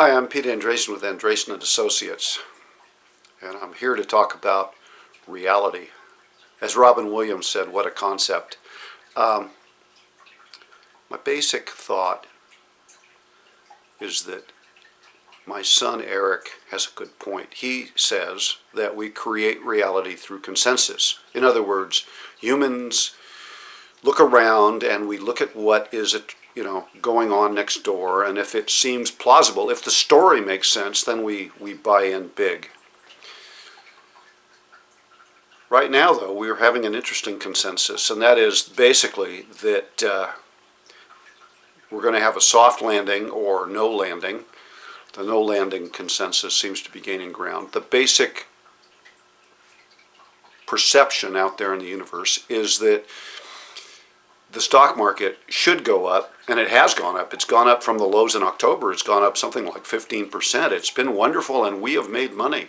Hi, I'm Pete Andresen with Andresen and Associates, and I'm here to talk about reality. As Robin Williams said, what a concept. My basic thought is that my son Eric has a good point. He says that we create reality through consensus. In other words, humans look around and we look at what is going on next door, and if it seems plausible, if the story makes sense, then we buy in big. Right now, though, we're having an interesting consensus, and that is basically that we're going to have a soft landing or no landing. The no landing consensus seems to be gaining ground. The basic perception out there in the universe is that the stock market should go up, and it has gone up. It's gone up from the lows in October. It's gone up something like 15%. It's been wonderful, and we have made money.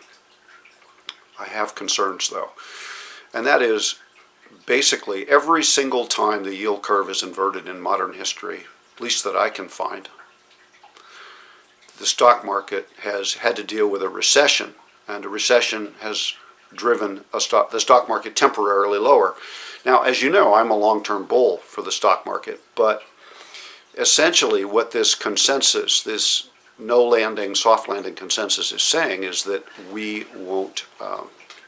I have concerns, though, and that is basically every single time the yield curve is inverted in modern history, at least that I can find, the stock market has had to deal with a recession, and a recession has driven the stock market temporarily lower. Now, as you know, I'm a long-term bull for the stock market, but essentially what this consensus, this no landing, soft landing consensus is saying is that we won't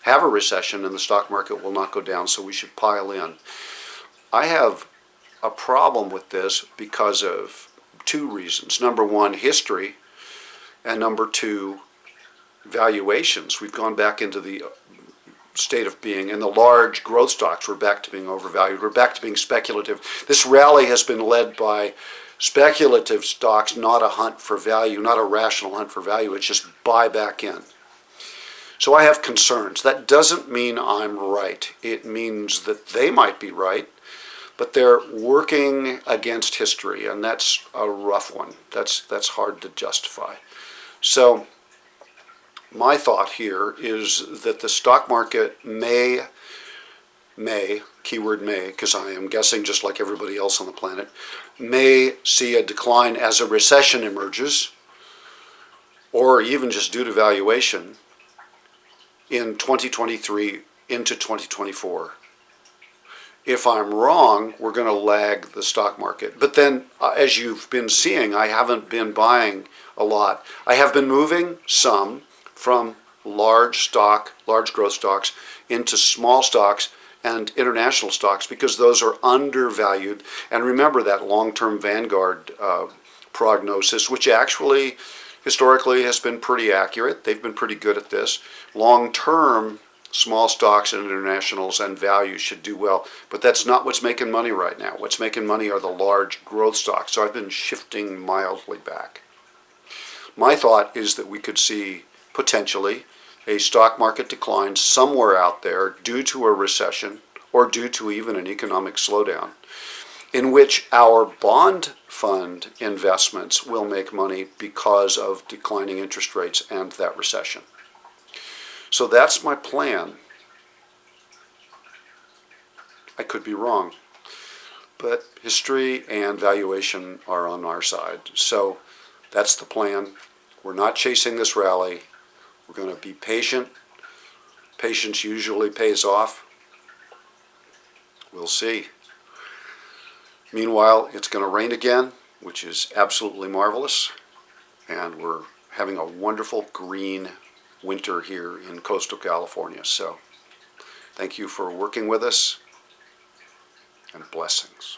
have a recession and the stock market will not go down, so we should pile in. I have a problem with this because of two reasons. Number one, history, and number two, valuations. We've gone back into the state of being, and the large growth stocks, we're back to being overvalued. We're back to being speculative. This rally has been led by speculative stocks, not a hunt for value, not a rational hunt for value. It's just buy back in. So I have concerns. That doesn't mean I'm right. It means that they might be right, but they're working against history, and that's a rough one. That's hard to justify. So my thought here is that the stock market may, keyword may, because I am guessing just like everybody else on the planet, may see a decline as a recession emerges, or even just due to valuation, in 2023 into 2024. If I'm wrong, we're going to lag the stock market. But then, as you've been seeing, I haven't been buying a lot. I have been moving some from large growth stocks into small stocks and international stocks because those are undervalued. And remember that long-term Vanguard prognosis, which actually historically has been pretty accurate. They've been pretty good at this. Long-term small stocks and internationals and values should do well, but that's not what's making money right now. What's making money are the large growth stocks. So I've been shifting mildly back. My thought is that we could see potentially a stock market decline somewhere out there due to a recession or due to even an economic slowdown, in which our bond fund investments will make money because of declining interest rates and that recession. So that's my plan. I could be wrong, but history and valuation are on our side. So that's the plan. We're not chasing this rally. We're going to be patient. Patience usually pays off. We'll see. Meanwhile, it's going to rain again, which is absolutely marvelous. And we're having a wonderful green winter here in coastal California. So thank you for working with us, and blessings.